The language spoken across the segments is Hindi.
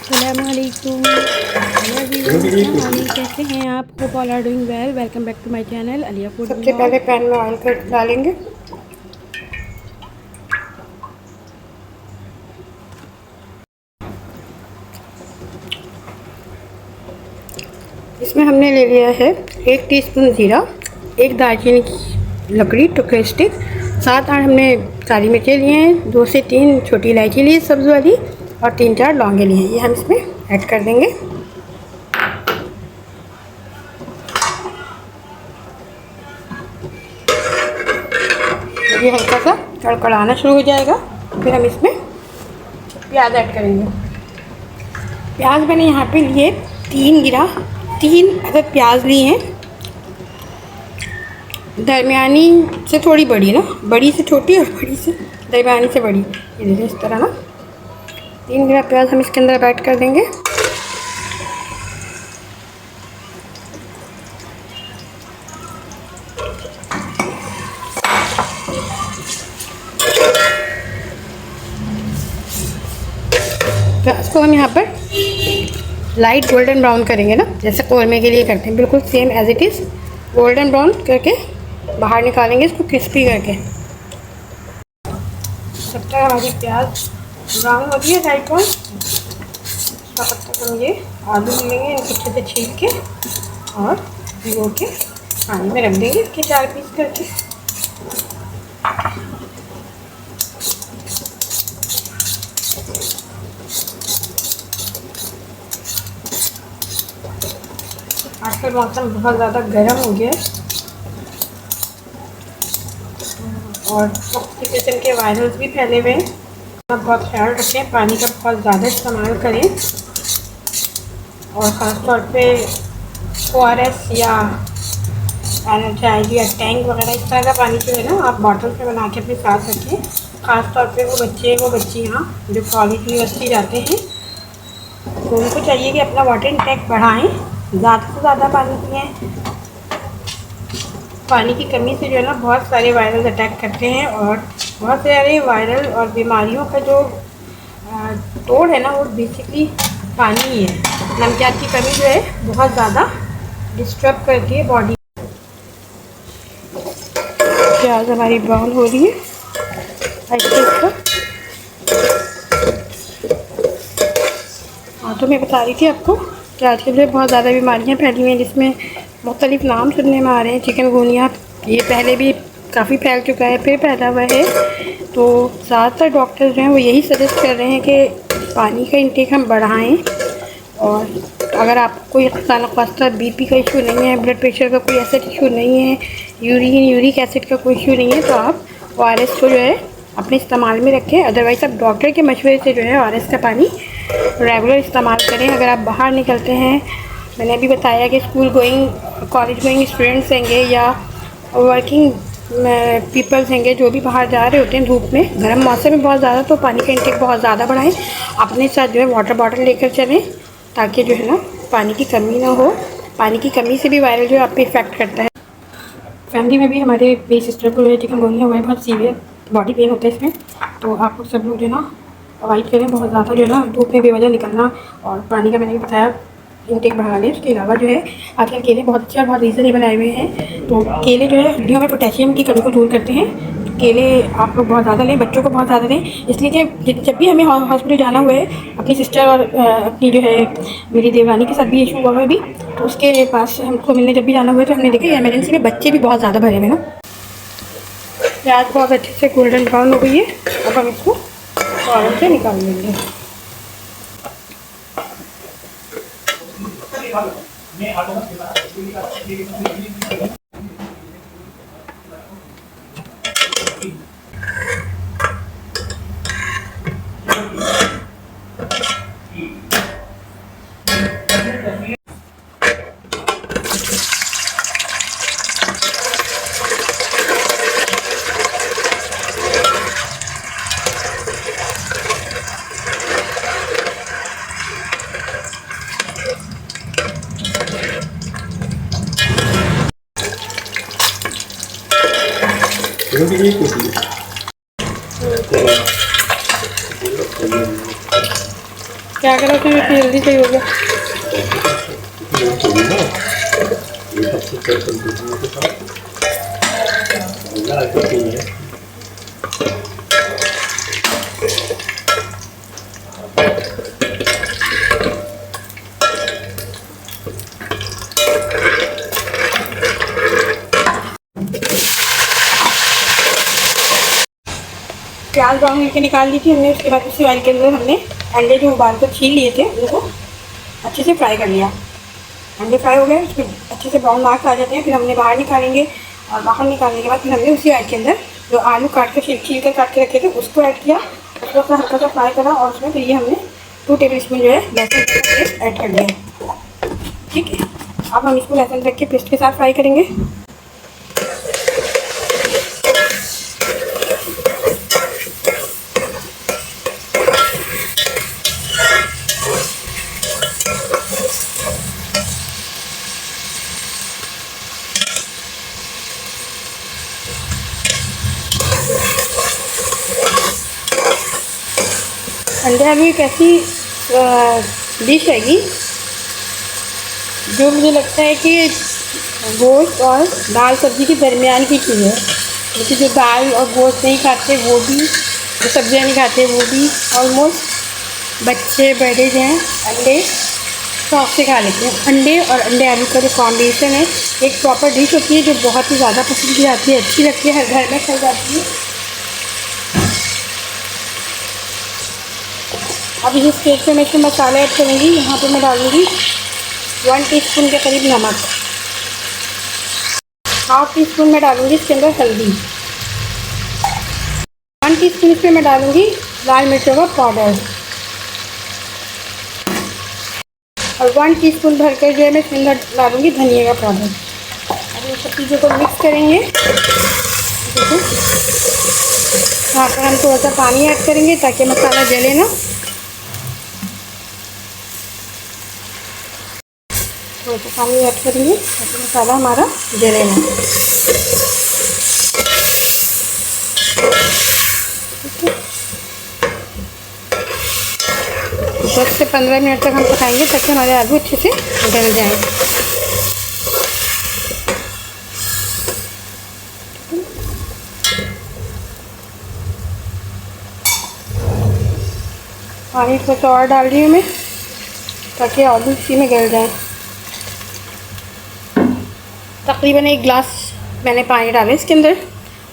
अस्सलामुअलैकुम। हेलो एवरीवन, अस्सलाम वालेकुम। कैसे हैं आप? Hope all are doing well. Welcome back to my channel Aliya food सबसे व्लॉग। पहले पैन में ऑयल कर डालेंगे। इसमें हमने ले लिया है 1 टीस्पून ज़ीरा, 1 दालचीनी की लकड़ी टुकड़े स्टिक, 7-8 हमने काली मिर्चें लिए हैं, 2 से 3 छोटी इलायची ली सब्ज़ वाली और 3-4 लौंगे लिए हैं। ये हम इसमें ऐड कर देंगे। ये हल्का सा कड़कड़ाना शुरू हो जाएगा, फिर हम इसमें प्याज ऐड करेंगे। प्याज मैंने यहाँ पे लिए 3 अदद प्याज लिए हैं, दरमियानी से थोड़ी बड़ी ना, बड़ी से छोटी और बड़ी से दरमियानी से बड़ी, ये देखिए इस तरह ना 3 गिरा प्याज हम इसके अंदर ऐड कर देंगे। प्याज को हम यहाँ पर लाइट गोल्डन ब्राउन करेंगे ना, जैसे कौरमे के लिए करते हैं, बिल्कुल same as it is golden brown करके बाहर निकालेंगे इसको क्रिस्पी करके। जब तक हमारी प्याज ब्राउन होती है लाइट ब्राउन, तब तक हम ये आलू लेंगे, इनको अच्छे से छील के और भिगो के पानी में रख देंगे, इसके 4 पीस करके। आजकल मौसम बहुत ज़्यादा गर्म हो गया है और मुख्तलिफ किस्म के वायरस भी फैले हुए हैं। आप बहुत ख्याल रखें, पानी का बहुत ज़्यादा इस्तेमाल करें और ख़ास तौर पे ORS या एनर्जाइज या टैंक वगैरह इस तरह का पानी जो है ना, आप बॉटल में बना के अपने साथ रखें। ख़ास तौर पे वो बच्चियाँ जो कॉलेज यूनिवर्सिटी जाते हैं, तो उनको चाहिए कि अपना वाटर इंटेक बढ़ाएं, ज़्यादा से ज़्यादा पानी पिएं। पानी की कमी से जो है ना बहुत सारे वायरल अटैक करते हैं और बहुत सारे वायरल और बीमारियों का जो तोड़ है ना, वो बेसिकली पानी ही है। नमकियात की कमी जो है बहुत ज़्यादा डिस्टर्ब करती है बॉडी। प्याज हमारी ब्राउन हो रही है इसका। हाँ, तो मैं बता रही थी आपको कि आजकल जो बहुत ज़्यादा बीमारियाँ फैली हुई हैं, जिसमें मुख्तलिफ नाम सुनने में आ रहे हैं। चिकनगुनिया ये पहले भी काफ़ी फैल चुका है, फिर फैला हुआ है। तो ज़्यादातर डॉक्टर्स जो हैं वो यही सजेस्ट कर रहे हैं कि पानी का इंटेक हम बढ़ाएं। और अगर आपको कोई खासा BP का इशू नहीं है, ब्लड प्रेशर का कोई ऐसा इशू नहीं है, यूरिक एसिड का कोई इशू नहीं है, तो आप ORS को जो है अपने इस्तेमाल में रखें। अदरवाइज़ आप डॉक्टर के मशवरे से जो है ORS का पानी रेगुलर इस्तेमाल करें। अगर आप बाहर निकलते हैं, मैंने अभी बताया कि school going, college going students होंगे या वर्किंग पीपल्स होंगे, जो भी बाहर जा रहे होते हैं धूप में, गर्म मौसम में बहुत ज़्यादा, तो पानी का इंटेक बहुत ज़्यादा बढ़ाएं। अपने साथ जो है वाटर बॉटल लेकर चलें, ताकि जो है ना पानी की कमी ना हो। पानी की कमी से भी वायरल जो है आप पे इफ़ेक्ट करता है। फैमिली में भी हमारे मेरी सिस्टर को जो है चिकनगुनिया हुआ है, बहुत सीवियर बॉडी पेन होता है इसमें। तो आप लोग सब लोग जो है ना अवॉइड करें बहुत ज़्यादा जो है ना धूप में बेवजह निकलना, और पानी का मैंने भी बताया इंटेक बढ़ा लें। उसके अलावा जो है आजकल केले बहुत अच्छे और बहुत रीज़नेबल आए हुए हैं। तो केले जो है हड्डियों में पोटेशियम की कमी को दूर करते हैं। केले आप लोग बहुत ज़्यादा लें, बच्चों को बहुत ज़्यादा दें, इसलिए कि जब भी हमें हॉस्पिटल जाना हुआ है, अपनी सिस्टर और अपनी जो है मेरी देवरानी के साथ भी इशू हुआ है अभी, तो उसके पास हमको मिलने जब भी जाना हुआ है, तो हमने देखा इमरजेंसी में बच्चे भी बहुत ज़्यादा भरे हुए ना। प्याज बहुत अच्छे से गोल्डन ब्राउन हो गई है, अब हम इसको ऑयल से निकाल लेंगे। क्या करा उसमें, इतनी जल्दी सही हो गया। प्याज ब्राउन करके निकाल ली थी हमने। उसके बाद उसी ऑयल के अंदर हमने अंडे जो उबाल कर छील लिए थे उनको अच्छे से फ्राई कर लिया। अंडे फ्राई हो गए, उसमें अच्छे से ब्राउन मार्क्स आ जाते हैं। फिर हमने बाहर निकालेंगे और बाहर निकालने के बाद फिर हमने उसी ऑयल के अंदर जो आलू काट कर छील कर काट के रखे थे उसको ऐड किया। उसको अपना हल्का सा फ्राई करा और उसमें फिर ये हमने 2 टेबल स्पून जो है लहसुन का पेस्ट ऐड कर दिया। ठीक है, अब हम इसको लहसुन रख के पेस्ट के साथ फ्राई करेंगे। अंडे आलू एक ऐसी डिश हैगी जो मुझे लगता है कि गोश्त और दाल सब्ज़ी के दरमियान की चीज़ है। जैसे जो दाल और गोश्त नहीं खाते वो भी, जो सब्जियाँ नहीं खाते वो भी, ऑलमोस्ट बच्चे बड़े जो हैं अंडे शौक से खा लेते हैं। अंडे और अंडे आलू का जो कॉम्बिनेशन है एक प्रॉपर डिश होती है जो बहुत ही ज़्यादा पसंद की जाती है, अच्छी लगती है, हर घर में खाई जाती है। अब इस स्टेज पे मैं इसमें मसाले ऐड करूँगी। यहाँ पे मैं डालूँगी 1 टीस्पून के करीब नमक, 1/2 टीस्पून मैं डालूँगी इसके अंदर हल्दी, 1 टीस्पून इसमें मैं डालूँगी लाल मिर्चों का पाउडर और 1 टीस्पून भरकर जो है मैं इसके अंदर डालूँगी धनिया का पाउडर। अब इन सब चीज़ों को मिक्स करेंगे। देखो यहाँ पर हम थोड़ा सा पानी ऐड करेंगे ताकि मसाला जले ना। थोड़ा सा पानी ऐड करेंगे ताकि मसाला हमारा जले ना। ठीक है, 10 से 15 मिनट तक हम पकाएंगे ताकि हमारे आलू अच्छे से गल जाएं। पानी थोड़ा सा और डाल रही हूँ मैं ताकि आलू इसी में गल जाए। तकरीबन 1 गिलास मैंने पानी डाला इसके अंदर।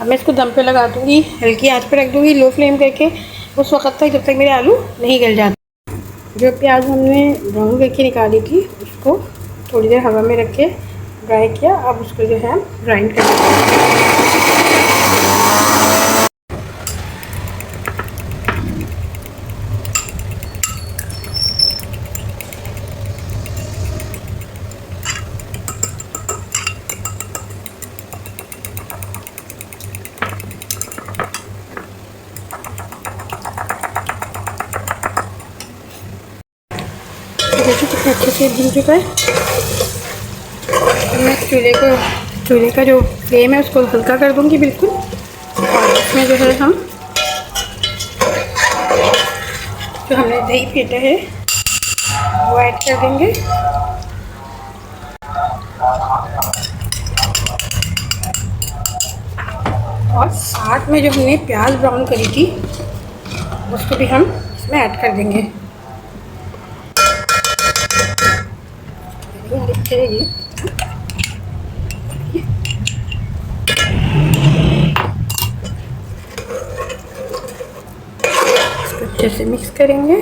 अब मैं इसको दम पे लगा दूँगी, हल्की आंच पे रख दूँगी लो फ्लेम करके उस वक्त तक जब तक मेरे आलू नहीं गल जाते। जो प्याज हमने ब्राउन करके निकाली थी उसको थोड़ी देर हवा में रख के ड्राई किया। अब उसको जो है ग्राइंड कर देखिए कितना अच्छे से भून चुका है। मैं चूल्हे का जो फ्लेम है उसको हल्का कर दूंगी बिल्कुल। और इसमें जो है हम जो हमने दही फेंटा है वो ऐड कर देंगे। और साथ में जो हमने प्याज ब्राउन करी थी उसको भी हम इसमें ऐड कर देंगे। इसको अच्छे से मिक्स करेंगे।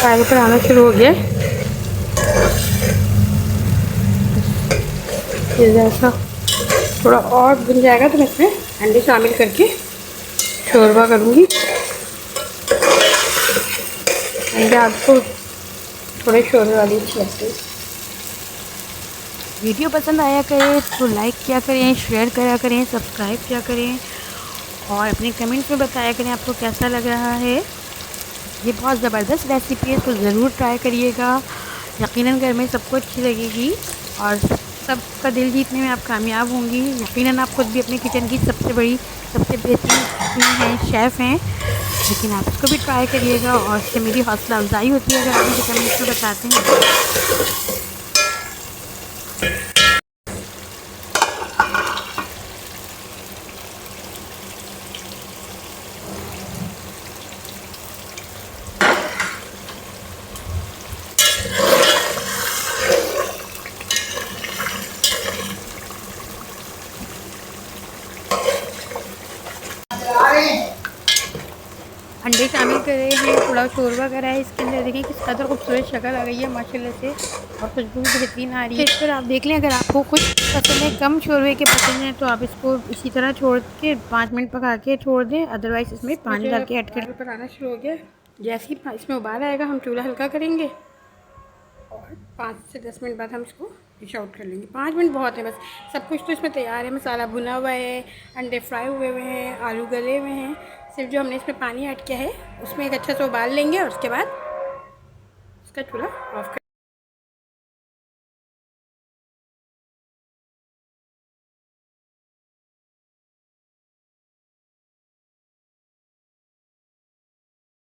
आगे पर आना शुरू हो गया। ये जैसा थोड़ा और भुन जाएगा तो मैं इसमें अंडे शामिल करके शोरबा करूँगी। अंडे आपको थोड़े शोरबे वाली अच्छी लगती है। वीडियो पसंद आया करे तो लाइक किया करें, शेयर करा करें, सब्सक्राइब किया करें और अपने कमेंट्स में बताया करें आपको कैसा लग रहा है। ये बहुत ज़बरदस्त रेसिपी है तो ज़रूर ट्राई करिएगा, यकीनन घर में सबको अच्छी लगेगी। और सबका दिल जीतने में आप कामयाब होंगी। यकीनन आप खुद भी अपने किचन की सबसे बड़ी, सबसे बेहतरीन हैं, शेफ़ हैं। लेकिन आप इसको भी ट्राई करिएगा और इससे मेरी हौसला अफजाई होती है अगर आप मुझे कमेंट्स में बताते हैं। अंडे शामिल कर रहे हैं, थोड़ा शोरबा करा है इसके अंदर। देखिए किस कदर खूबसूरत शक्ल आ गई है माशाल्लाह से, और खुशबू बेहतरीन आ रही है। इस पर आप देख लें, अगर आपको कुछ पसंद है, कम शोरबे के पसंद है, तो आप इसको इसी तरह छोड़ के 5 मिनट पका के छोड़ दें। अदरवाइज़ इसमें पानी डाल के ऐड कर। ऊपर आना शुरू हो गया। जैसे ही इसमें उबाल आएगा हम चूल्हा हल्का करेंगे और 5 से 10 मिनट बाद हम इसको डिश आउट कर लेंगे। 5 मिनट बहुत है बस। सब कुछ तो इसमें तैयार है, मसाला भुना हुआ है, अंडे फ्राई हुए हुए हैं, आलू गले हुए हैं। सिर्फ जो हमने इसमें पानी ऐड किया है उसमें एक अच्छा सा उबाल लेंगे और उसके बाद इसका चूल्हा ऑफ कर